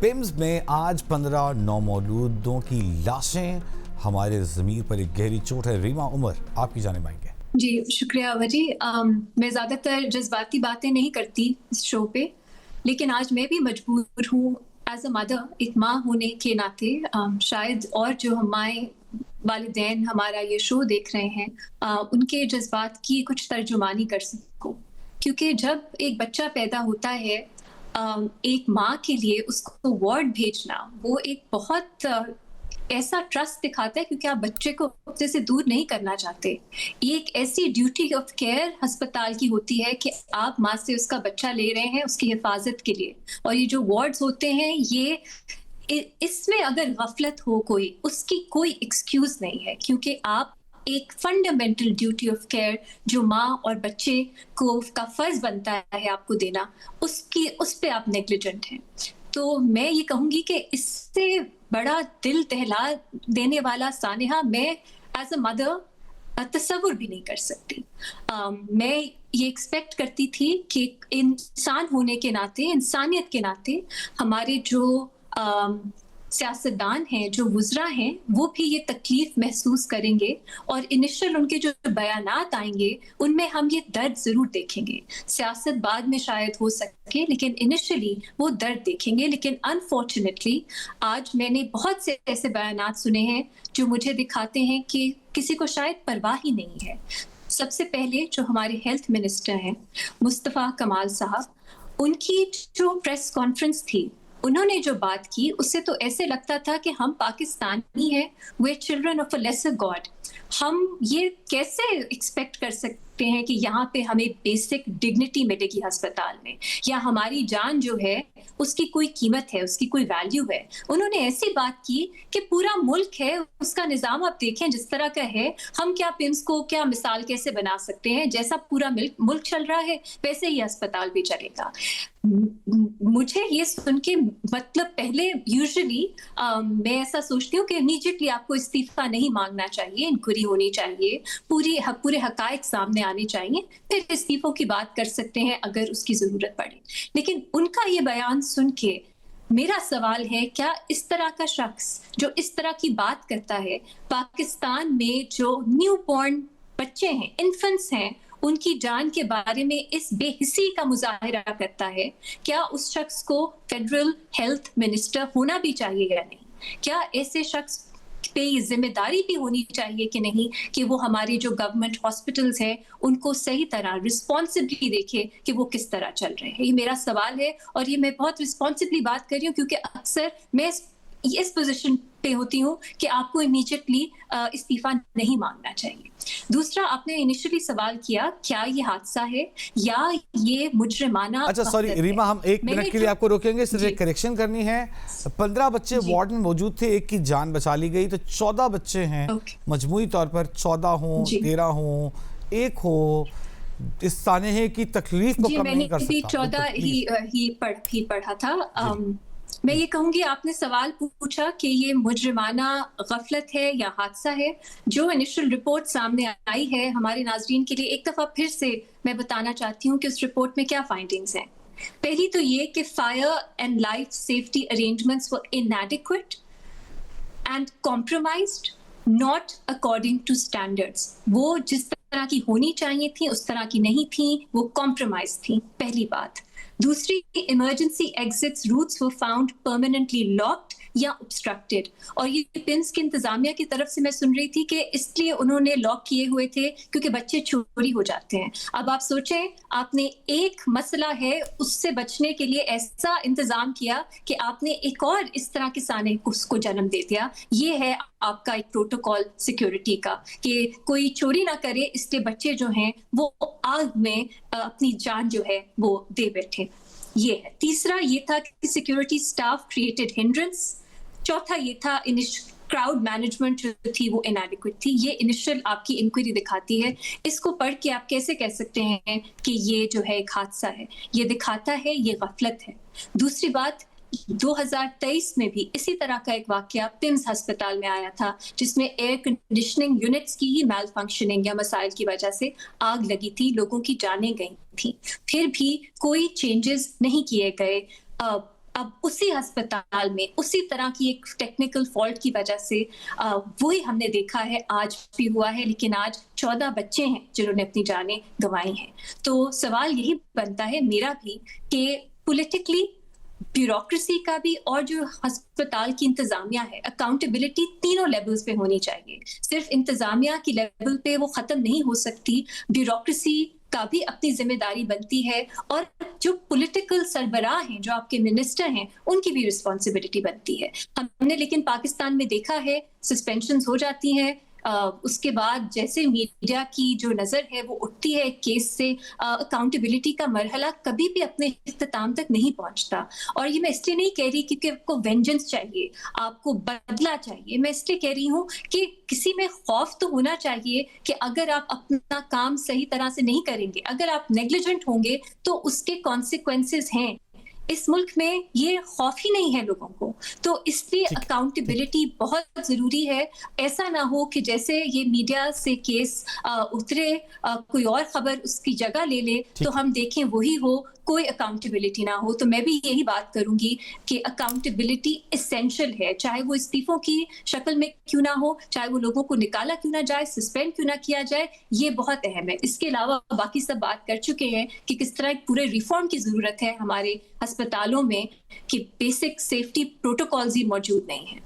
PIMS में आज 15 नौमौलूदों की लाशें, हमारे ज़मीर पर एक गहरी चोट है। रीमा उमर, आपकी जानिब आएंगे। जी शुक्रिया वजी। मैं ज़्यादातर जज्बाती बातें नहीं करती इस शो पे, लेकिन आज मैं भी मजबूर हूँ एज अ मदर, एक माँ होने के नाते, शायद और जो हमारे वालिदैन हमारा ये शो देख रहे हैं उनके जज्बात की कुछ तर्जुमानी कर सकूँ। क्योंकि जब एक बच्चा पैदा होता है, एक माँ के लिए उसको वार्ड भेजना वो एक बहुत ऐसा ट्रस्ट दिखाता है, क्योंकि आप बच्चे को अपने से दूर नहीं करना चाहते। ये एक ऐसी ड्यूटी ऑफ केयर अस्पताल की होती है कि आप माँ से उसका बच्चा ले रहे हैं उसकी हिफाजत के लिए। और ये जो वार्ड्स होते हैं, ये इसमें अगर गफलत हो कोई, उसकी कोई एक्सक्यूज नहीं है, क्योंकि आप एक फंडामेंटल ड्यूटी ऑफ केयर जो माँ और बच्चे को का फर्ज बनता है आपको देना, उस पे आप नेग्लिजेंट हैं। तो मैं ये कहूंगी कि इससे बड़ा दिल दहला देने वाला सानेहा मैं एज अ मदर तस्वुर भी नहीं कर सकती। मैं ये एक्सपेक्ट करती थी कि इंसान होने के नाते, इंसानियत के नाते, हमारे जो सियासतदान हैं, जो वुज़रा हैं, वो भी ये तकलीफ महसूस करेंगे और इनिशियल उनके जो बयानात आएंगे उनमें हम ये दर्द ज़रूर देखेंगे। सियासत बाद में शायद हो सके, लेकिन इनिशियली वो दर्द देखेंगे। लेकिन अनफॉर्चुनेटली आज मैंने बहुत से ऐसे बयानात सुने हैं जो मुझे दिखाते हैं कि किसी को शायद परवाह ही नहीं है। सबसे पहले जो हमारे हेल्थ मिनिस्टर हैं मुस्तफ़ा कमाल साहब, उनकी जो प्रेस कॉन्फ्रेंस थी, उन्होंने जो बात की उससे तो ऐसे लगता था कि हम पाकिस्तानी हैं, we children of a lesser god. हम ये कैसे एक्सपेक्ट कर सकते हैं कि यहाँ पे हमें बेसिक डिग्निटी मिलेगी अस्पताल में, या हमारी जान जो है उसकी कोई कीमत है, उसकी कोई वैल्यू है। उन्होंने ऐसी बात की कि पूरा मुल्क है, उसका निज़ाम आप देखें जिस तरह का है, हम क्या पिम्स को क्या मिसाल कैसे बना सकते हैं? जैसा पूरा मुल्क चल रहा है वैसे ही अस्पताल भी चलेगा। मुझे ये सुन के मतलब पहले यूजुअली मैं ऐसा सोचती हूँ कि इमीडिएटली आपको इस्तीफा नहीं मांगना चाहिए, इंक्वायरी होनी चाहिए, पूरे हकायक सामने आने चाहिए, फिर इस्तीफों की बात कर सकते हैं अगर उसकी जरूरत पड़े। लेकिन उनका ये बयान सुन के मेरा सवाल है, क्या इस तरह का शख्स जो इस तरह की बात करता है, पाकिस्तान में जो न्यू बॉर्न बच्चे हैं, इन्फेंट्स हैं, उनकी जान के बारे में इस बेहिसी का मुजाहिरा करता है, क्या उस शख्स को फेडरल हेल्थ मिनिस्टर होना भी चाहिए या नहीं? क्या ऐसे शख्स पे ये जिम्मेदारी भी होनी चाहिए कि नहीं कि वो हमारे जो गवर्नमेंट हॉस्पिटल्स हैं उनको सही तरह रिस्पॉन्सिबली देखे कि वो किस तरह चल रहे हैं? ये मेरा सवाल है और ये मैं बहुत रिस्पॉन्सिबली बात कर रही हूँ, क्योंकि अक्सर मैं इस पोजीशन पे होती हूँ कि आपको इमीडिएटली इस्तीफा नहीं मांगना चाहिए। दूसरा, आपने इनिशियली सवाल किया क्या ये हादसा है या ये मुजरिमाना। अच्छा सॉरी रीमा, हम एक मिनट के लिए आपको रोकेंगे, सिर्फ एक करेक्शन करनी है। 15 बच्चे वार्ड में मौजूद थे, एक की जान बचा ली गई, तो 14 बच्चे हैं। मजमूई तौर पर 14 हो, 13 हो, 1 हो, इस सानेहे की तकलीफ को कम नहीं कर सकता। 14 ही पढ़ा था। मैं ये कहूंगी, आपने सवाल पूछा कि ये मुजरिमाना गफलत है या हादसा है। जो इनिशियल रिपोर्ट सामने आई है हमारे नाजरीन के लिए एक दफा फिर से मैं बताना चाहती हूँ कि उस रिपोर्ट में क्या फाइंडिंग्स हैं। पहली तो ये कि fire and life safety arrangements were inadequate and compromised, not according to standards. वो जिस तरह की होनी चाहिए थी उस तरह की नहीं थी, वो कॉम्प्रोमाइज थी, पहली बात। दूसरी, emergency exits routes were found permanently locked या ऑब्स्ट्रक्टेड। और ये पिम्स की इंतजामिया की तरफ से मैं सुन रही थी कि इसलिए उन्होंने लॉक किए हुए थे क्योंकि बच्चे चोरी हो जाते हैं। अब आप सोचें, आपने एक मसला है उससे बचने के लिए ऐसा इंतजाम किया कि आपने एक और इस तरह के साने को जन्म दे दिया। ये है आपका एक प्रोटोकॉल सिक्योरिटी का कि कोई चोरी ना करे, इसलिए बच्चे जो हैं वो आग में अपनी जान जो है वो दे बैठे। ये है। तीसरा ये था कि सिक्योरिटी स्टाफ क्रिएटेड हिंड्रेंस। चौथा ये था क्राउड मैनेजमेंट जो थी वो इनएडिक्वेट थी। ये इनिशियल आपकी इंक्वायरी दिखाती है। इसको पढ़ के आप कैसे कह सकते हैं कि ये जो है एक हादसा है? ये दिखाता है ये गफलत है। दूसरी बात, 2023 में भी इसी तरह का एक वाकया पिम्स अस्पताल में आया था, जिसमें एयर कंडीशनिंग यूनिट्स की ही मैल फंक्शनिंग या मसाइल की वजह से आग लगी थी, लोगों की जानें गई थी। फिर भी कोई चेंजेस नहीं किए गए اب اسی ہسپتال میں اسی طرح کی ایک ٹیکنیکل فالٹ کی وجہ سے وہی ہم نے دیکھا ہے، آج بھی ہوا ہے، لیکن آج 14 بچے ہیں جنہوں نے اپنی جانیں گنوائی ہیں. تو سوال یہی بنتا ہے میرا بھی کہ پولیٹیکلی بیوروکریسی کا بھی اور جو ہسپتال کی انتظامیہ ہے، اکاؤنٹیبلٹی تینوں لیولز پہ ہونی چاہیے. صرف انتظامیہ کی لیول پہ وہ ختم نہیں ہو سکتی، بیوروکریسی کا بھی اپنی ذمہ داری بنتی ہے، اور جو پولیٹیکل سربراہ ہیں، جو آپ کے منسٹر ہیں، ان کی بھی رسپانسبلٹی بنتی ہے. ہم نے لیکن پاکستان میں دیکھا ہے سسپینشنز ہو جاتی ہیں، اس کے بعد جیسے میڈیا کی جو نظر ہے وہ اٹھتی ہے کیس سے، اکاؤنٹیبلٹی کا مرحلہ کبھی بھی اپنے اختتام تک نہیں پہنچتا. اور یہ میں اس لیے نہیں کہہ رہی کیونکہ آپ کو وینجنس چاہیے، آپ کو بدلہ چاہیے، میں اس لیے کہہ رہی ہوں کہ کسی میں خوف تو ہونا چاہیے کہ اگر آپ اپنا کام صحیح طرح سے نہیں کریں گے، اگر آپ نیگلیجنٹ ہوں گے تو اس کے کانسیکوینسز ہیں. اس ملک میں یہ خوف ہی نہیں ہے لوگوں کو. تو اس لیے اکاؤنٹیبلٹی بہت ضروری ہے. ایسا نہ ہو کہ جیسے یہ میڈیا سے کیس اترے، کوئی اور خبر اس کی جگہ لے لے تو ہم دیکھیں وہی ہو، کوئی اکاؤنٹیبلٹی نہ ہو. تو میں بھی یہی بات کروں گی کہ اکاؤنٹیبلٹی اسینشل ہے، چاہے وہ استعفوں کی شکل میں کیوں نہ ہو، چاہے وہ لوگوں کو نکالا کیوں نہ جائے، سسپینڈ کیوں نہ کیا جائے، یہ بہت اہم ہے. اس کے علاوہ باقی سب بات کر چکے ہیں کہ کس طرح ایک پورے ریفارم کی ضرورت ہے ہمارے ہسپتالوں میں، کہ بیسک سیفٹی پروٹوکالز ہی موجود نہیں ہیں.